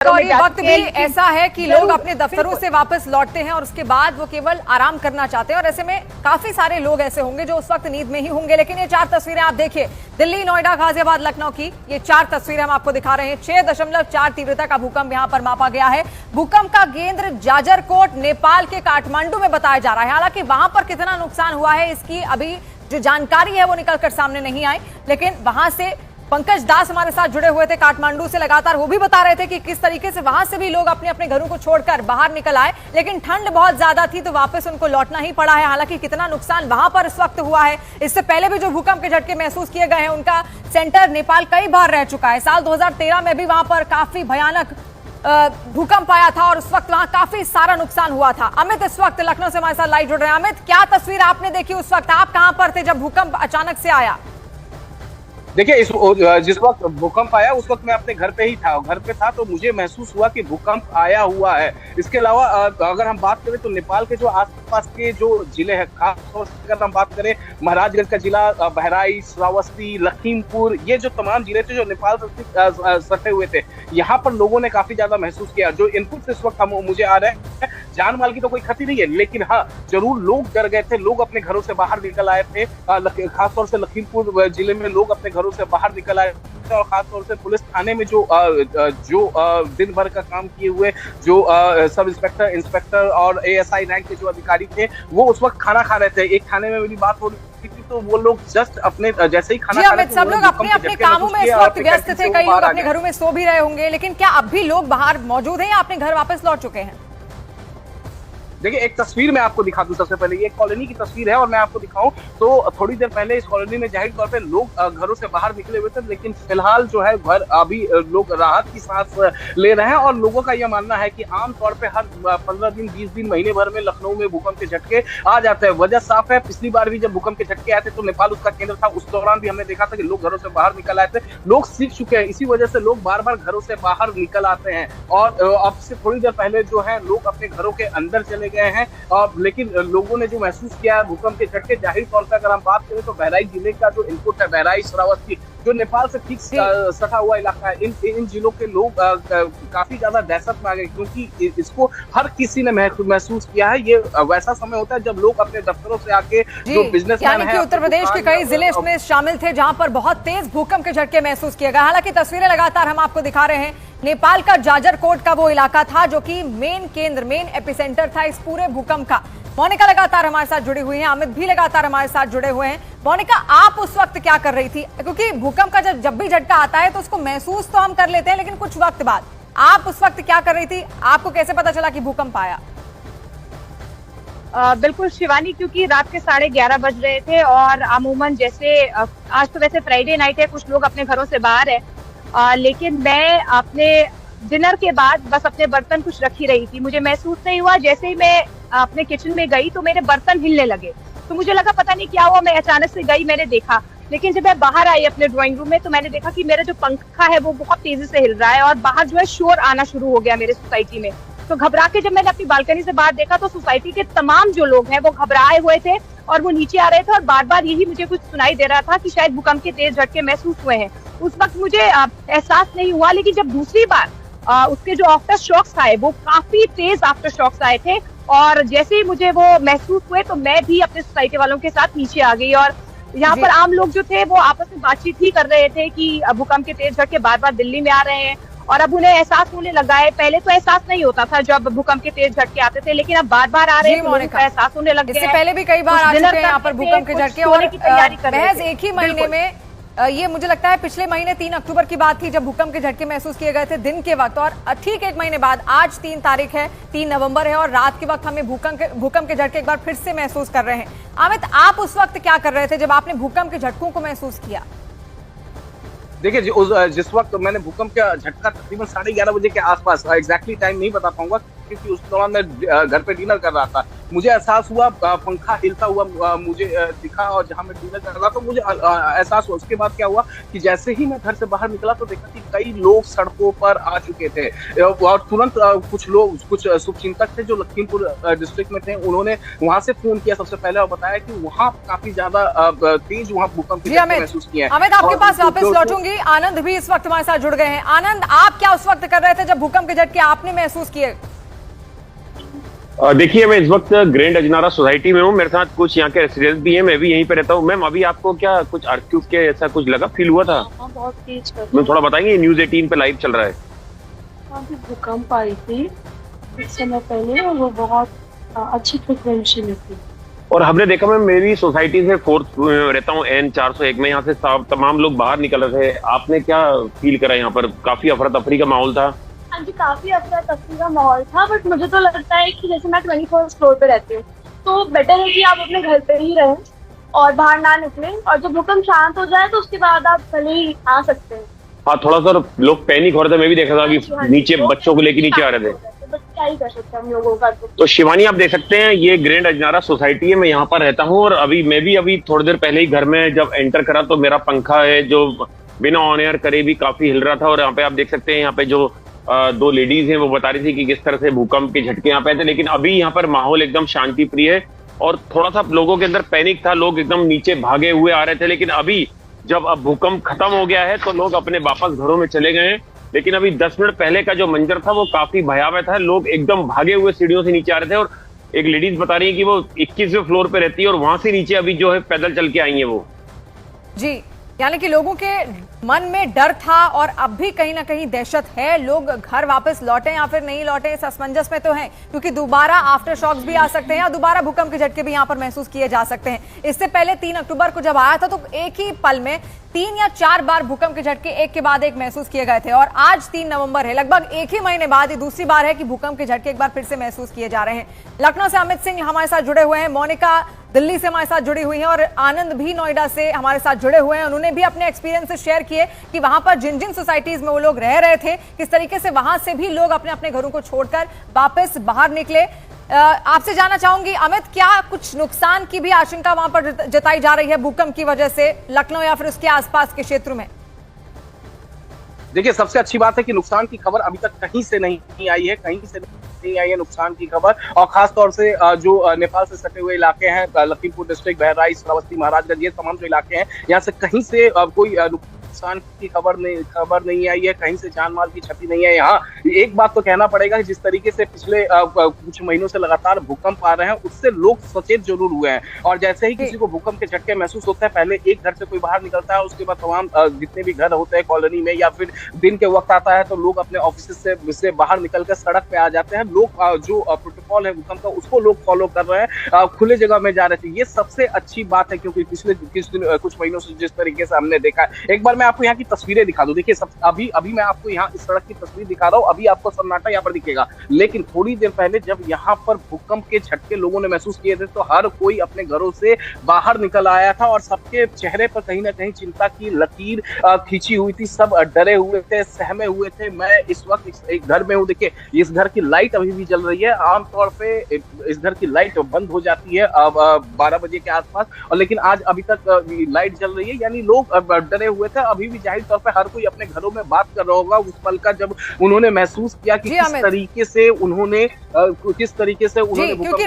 और ये वक्त भी ऐसा है कि लोग अपने दफ्तरों से वापस लौटते हैं और उसके बाद वो केवल आराम करना चाहते हैं और ऐसे में काफी सारे लोग ऐसे होंगे जो उस वक्त नींद में ही होंगे। लेकिन ये 4 तस्वीरें आप देखिए, दिल्ली, नोएडा, गाजियाबाद, लखनऊ की ये 4 तस्वीरें हम आपको दिखा रहे हैं। 6.4 तीव्रता का भूकंप यहां पर मापा गया है। भूकंप का केंद्र जाजरकोट, नेपाल के काठमांडू में बताया जा रहा है। हालांकि वहां पर कितना नुकसान हुआ है इसकी अभी जो जानकारी है वो निकलकर सामने नहीं आई, लेकिन वहां से पंकज दास हमारे साथ जुड़े हुए थे काठमांडू से, लगातार वो भी बता रहे थे कि किस तरीके से वहां से भी लोग अपने अपने घरों को छोड़कर बाहर निकल आए, लेकिन ठंड बहुत ज्यादा थी तो वापस उनको लौटना ही पड़ा है। हालांकि कितना नुकसान वहां पर इस वक्त हुआ है, इससे पहले भी जो भूकंप के झटके महसूस किए गए हैं उनका सेंटर नेपाल कई बार रह चुका है। साल 2013 में भी वहां पर काफी भयानक भूकंप आया था और उस वक्त वहां काफी सारा नुकसान हुआ था। अमित इस वक्त लखनऊ से हमारे साथ लाइव जुड़ रहे हैं। अमित, क्या तस्वीर आपने देखी उस वक्त, आप कहां पर थे जब भूकंप अचानक से आया? देखिए, जिस वक्त भूकंप आया उस वक्त मैं अपने घर पे ही था। घर पे था तो मुझे महसूस हुआ कि भूकंप आया हुआ है। इसके अलावा अगर हम बात करें तो नेपाल के जो आसपास के जो जिले हैं, खासतौर से अगर हम बात करें महाराजगंज का जिला, बहराइच, श्रावस्ती, लखीमपुर, ये जो तमाम जिले थे जो नेपाल से सटे हुए थे, यहाँ पर लोगों ने काफी ज्यादा महसूस किया। जो इनपुट इस वक्त मुझे आ रहे हैं, जान माल की तो कोई क्षति नहीं है, लेकिन हाँ जरूर लोग डर गए थे। लोग अपने घरों से बाहर निकल आए थे। खासतौर से लखीमपुर जिले में लोग अपने घरों से बाहर निकल आए थे और खासतौर से पुलिस थाने में जो दिन भर का काम किए हुए जो सब इंस्पेक्टर और ASI रैंक के जो अधिकारी थे, वो उस वक्त खाना खा रहे थे। एक खाने में मेरी बात हो रही थी तो वो लोग जस्ट अपने जैसे ही खाना खा रहे थे, सब लोग अपने अपने कामों में इस वक्त व्यस्त थे। कई लोग अपने घरों में सो भी रहे होंगे, लेकिन क्या अब भी लोग बाहर मौजूद हैं या अपने घर वापस लौट चुके हैं? देखिए, एक तस्वीर मैं आपको दिखा दूं। सबसे पहले ये एक कॉलोनी की तस्वीर है और मैं आपको दिखाऊं तो थोड़ी देर पहले इस कॉलोनी में जाहिर तौर पे लोग घरों से बाहर निकले हुए थे, लेकिन फिलहाल जो है घर अभी लोग राहत की सांस ले रहे हैं। और लोगों का यह मानना है कि आमतौर पे हर 15 दिन, 20 दिन, महीने भर में लखनऊ में भूकंप के झटके आ जाते हैं। वजह साफ है, पिछली बार भी जब भूकंप के झटके आए थे तो नेपाल उसका केंद्र था, उस दौरान भी हमने देखा था कि लोग घरों से बाहर निकल आए थे। लोग सीख चुके हैं, इसी वजह से लोग बार बार घरों से बाहर निकल आते हैं। और अब से थोड़ी देर पहले जो है लोग अपने घरों के अंदर चले गए हैं। लेकिन लोगों ने जो महसूस किया भूकंप के झटके, जाहिर तौर पर अगर हम बात करें तो बहराइच जिले का जो इनपुट है, बहराइच, श्रावस्ती, जो नेपाल से ठीक सटा हुआ इलाका है, इन जिलों के लोग काफी ज्यादा दहशत में आ गए, क्योंकि इसको हर किसी ने महसूस किया है। ये वैसा समय होता है जब लोग अपने दफ्तरों से आके जो बिजनेसमैन है, उत्तर प्रदेश के कई जिले इसमें शामिल थे जहां पर बहुत तेज भूकंप के झटके महसूस किए गए। हालांकि तस्वीरें लगातार हम आपको दिखा रहे हैं। नेपाल का जाजरकोट का वो इलाका था जो कि मेन एपिसेंटर था इस पूरे भूकंप का। मोनिका लगातार हमारे साथ जुड़ी हुई हैं, अमित भी लगातार हमारे साथ जुड़े हुए हैं। मोनिका, आप उस वक्त क्या कर रही थी? क्योंकि भूकंप का जब भी झटका आता है तो उसको महसूस तो हम कर लेते हैं, लेकिन कुछ वक्त बाद आप उस वक्त क्या कर रही थी? आपको कैसे पता चला कि भूकंप आया? बिल्कुल शिवानी, क्योंकि रात के 11:30 बज रहे थे और अमूमन जैसे आज तो वैसे फ्राइडे नाइट है, कुछ लोग अपने घरों से बाहर है, लेकिन मैं अपने डिनर के बाद बस अपने बर्तन कुछ रख ही रही थी। मुझे महसूस नहीं हुआ, जैसे ही मैं अपने किचन में गई तो मेरे बर्तन हिलने लगे, तो मुझे लगा पता नहीं क्या हुआ। मैं अचानक से गई, मैंने देखा, लेकिन जब मैं बाहर आई अपने ड्राइंग रूम में तो मैंने देखा कि मेरा जो पंखा है वो बहुत तेजी से हिल रहा है और बाहर जो है शोर आना शुरू हो गया मेरे सोसाइटी में। तो घबरा के जब मैंने अपनी बालकनी से बाहर देखा तो सोसाइटी के तमाम जो लोग हैं वो घबराए हुए थे और वो नीचे आ रहे थे और बार बार यही मुझे कुछ सुनाई दे रहा था कि शायद भूकंप के तेज झटके महसूस हुए हैं। उस वक्त मुझे एहसास नहीं हुआ, लेकिन जब दूसरी बार उसके जो आफ्टर शॉक्स आए वो काफी तेज आफ्टर शॉक्स आए थे और जैसे ही मुझे वो महसूस हुए तो मैं भी अपने सोसाइटी वालों के साथ नीचे आ गई। और यहाँ पर आम लोग जो थे वो आपस में बातचीत ही कर रहे थे कि भूकंप के तेज झटके बार बार दिल्ली में आ रहे हैं और अब उन्हें एहसास होने लगा है। पहले तो एहसास नहीं होता था जब भूकंप के तेज झटके आते थे, लेकिन अब बार बार आ रहे हैं, एहसास होने लग गया है। इससे पहले भी कई बार आ चुके हैं यहाँ पर भूकंप के झटके और महज एक ही महीने में ये मुझे लगता है पिछले महीने 3 अक्टूबर की बात थी जब भूकंप के झटके महसूस किए गए थे दिन के वक्त, और ठीक एक महीने बाद आज 3 तारीख है, 3 नवंबर है और रात के वक्त हमें भूकंप के झटके एक बार फिर से महसूस कर रहे हैं। अमित, आप उस वक्त क्या कर रहे थे जब आपने भूकंप के झटकों को महसूस किया? देखिए, जिस वक्त मैंने भूकंप का झटका तकरीबन 11:30 बजे के आसपास, एग्जैक्टली टाइम नहीं बता पाऊंगा क्योंकि उस दौरान मैं घर पे डिनर कर रहा था, मुझे एहसास हुआ, पंखा हिलता हुआ मुझे दिखा, और जहां मैं डिनर कर रहा था तो मुझे एहसास हुआ। उसके बाद क्या हुआ कि जैसे ही मैं घर से बाहर निकला तो देखा कि कई लोग सड़कों पर आ चुके थे, और तुरंत कुछ लोग, कुछ शुभचिंतक थे जो लखीमपुर डिस्ट्रिक्ट में थे, उन्होंने वहां से फोन किया सबसे पहले और बताया कि वहां काफी ज्यादा तेज वहां भूकंप के झटके महसूस किए हैं। अमित, आपके पास वापस लौटूंगी। आनंद भी इस वक्त हमारे साथ जुड़ गए हैं। आनंद, आप क्या उस वक्त कर रहे थे जब भूकंप के झटके आपने महसूस किए? देखिए, मैं इस वक्त ग्रैंड अजनारा सोसाइटी में हूँ। मेरे साथ कुछ यहाँ के रेसिडेंट्स भी हैं, मैं भी यहीं पे रहता हूँ। मैम, अभी आपको क्या कुछ अर्थक्वेक के ऐसा कुछ लगा, फील हुआ था? बहुत तेज कर मैम, थोड़ा बताएंगे, न्यूज़ 18 पे लाइव चल रहा है। भूकंप आई थी कुछ समय पहले और वो बहुत अच्छी फ्रिक्वेंसी में थी। और हमने देखा, मैं मेरी सोसाइटी से 4th रहता हूँ, N 401 में। यहाँ से तमाम लोग बाहर निकल रहे थे। आपने क्या फील करा? यहाँ पर काफी अफरा तफरी का माहौल था। हाँ जी, काफी अफरा तफरी का माहौल था, बट मुझे तो लगता है कि जैसे मैं 24th फ्लोर पे रहती हूँ तो बेटर है कि आप अपने घर पे ही रहें और बाहर ना निकलें, और जब भूकंप शांत हो जाए तो उसके बाद आप भले ही आ सकते हैं। हाँ, थोड़ा सा लोग पैनिक हो रहे थे, मैं भी देखा था कि नीचे बच्चों को लेके नीचे आ रहे थे। क्या ही कर सकते हैं हम लोगों का। तो शिवानी, आप देख सकते हैं, ये ग्रैंड अजनारा सोसाइटी है, मैं यहाँ पर रहता हूँ। और अभी थोड़ी देर पहले ही घर में जब एंटर करा तो मेरा पंखा है जो बिना ऑन एयर करे भी काफी हिल रहा था। और यहाँ पे आप देख सकते हैं, यहाँ पे जो 2 लेडीज हैं वो बता रही थी कि किस तरह से भूकंप के झटके यहाँ पे थे। लेकिन अभी यहाँ पर माहौल एकदम शांति प्रिय है और थोड़ा सा लोगों के अंदर पैनिक था, लोग एकदम नीचे भागे हुए आ रहे थे। लेकिन अभी जब अब भूकंप खत्म हो गया है तो लोग अपने वापस घरों में चले गए हैं। लेकिन अभी 10 मिनट पहले का जो मंजर था वो काफी भयावह था। लोग एकदम भागे हुए सीढ़ियों से नीचे आ रहे थे। और एक लेडीज बता रही है कि वो 21वें फ्लोर पे रहती है और वहां से नीचे अभी जो है पैदल चल के आई है वो। जी, यानी कि लोगों के मन में डर था और अब भी कहीं ना कहीं दहशत है। लोग घर वापस लौटे या फिर नहीं लौटे, इस असमंजस में तो हैं, क्योंकि दोबारा आफ्टर शॉक्स भी आ सकते हैं और दोबारा भूकंप के झटके भी यहाँ पर महसूस किए जा सकते हैं। इससे पहले 3 अक्टूबर को जब आया था तो एक ही पल में 3 या 4 बार भूकंप के झटके एक के बाद एक महसूस किए गए थे। और आज 3 नवंबर है, लगभग एक ही महीने बाद ये दूसरी बार है कि भूकंप के झटके एक बार फिर से महसूस किए जा रहे हैं। लखनऊ से अमित सिंह हमारे साथ जुड़े हुए हैं, मोनिका दिल्ली से हमारे साथ जुड़ी हुई हैं और आनंद भी नोएडा से हमारे साथ जुड़े हुए हैं। उन्होंने भी अपने एक्सपीरियंसेस शेयर किए कि वहां पर जिन जिन सोसाइटीज में वो लोग रह रहे थे, किस तरीके से वहां से भी लोग अपने अपने घरों को छोड़कर वापस बाहर निकले। आपसे जानना चाहूंगी अमित, क्या कुछ नुकसान की भी आशंका वहां पर जताई जा रही है भूकंप की वजह से लखनऊ या फिर उसके आसपास के क्षेत्र में? देखिए, सबसे अच्छी बात है कि नुकसान की खबर अभी तक कहीं से नहीं आई है, कहीं से नहीं आई है नुकसान की खबर। और खास तौर से जो नेपाल से सटे हुए इलाके हैं, लखीमपुर डिस्ट्रिक्ट, बहराइच, श्रावस्ती, महाराजगंज, ये तमाम जो इलाके हैं, यहाँ से कहीं से कोई नुकसान की खबर नहीं आई है, कहीं से जान माल की क्षति नहीं है। यहाँ एक बात तो कहना पड़ेगा कि जिस तरीके से पिछले कुछ महीनों से लगातार भूकंप आ रहे हैं उससे लोग सचेत जरूर हुए हैं। और जैसे ही किसी को भूकंप के झटके महसूस होता है, पहले एक घर से कोई बाहर निकलता है, उसके बाद तमाम जितने भी घर होते हैं कॉलोनी में, या फिर दिन के वक्त आता है तो लोग अपने ऑफिस से बाहर निकलकर सड़क पे आ जाते हैं। लोग जो प्रोटोकॉल है भूकंप का उसको लोग फॉलो कर रहे हैं, खुले जगह में जा रहे थे। ये सबसे अच्छी बात है, क्योंकि पिछले कुछ महीनों से जिस तरीके से हमने देखा है। एक बार मैं आपको यहाँ की तस्वीरें दिखा दूं। देखिए, अभी मैं आपको यहाँ इस सड़क की तस्वीर दिखा रहा हूँ, अभी आपको सन्नाटा यहाँ पर दिखेगा। लेकिन थोड़ी देर पहले जब यहाँ पर भूकंप के झटके लोगों ने महसूस किए थे तो हर कोई अपने घरों से बाहर निकल आया था और सबके चेहरे पर कहीं ना कहीं चिंता की लकीर खींची हुई थी। सब डरे हुए थे, सहमे हुए थे। मैं इस वक्त एक घर में हूँ। देखिए, इस घर की लाइट अभी भी जल रही है। आमतौर पे इस घर की लाइट बंद हो जाती है 12 बजे के आसपास, और लेकिन आज अभी तक लाइट जल रही है। यानी लोग डरे हुए थे। अभी भी जाहिर तौर पे हर कोई अपने घरों में बात कर रहा होगा उस पल का जब उन्होंने महसूस किया कि किस तरीके से उन्होंने क्योंकि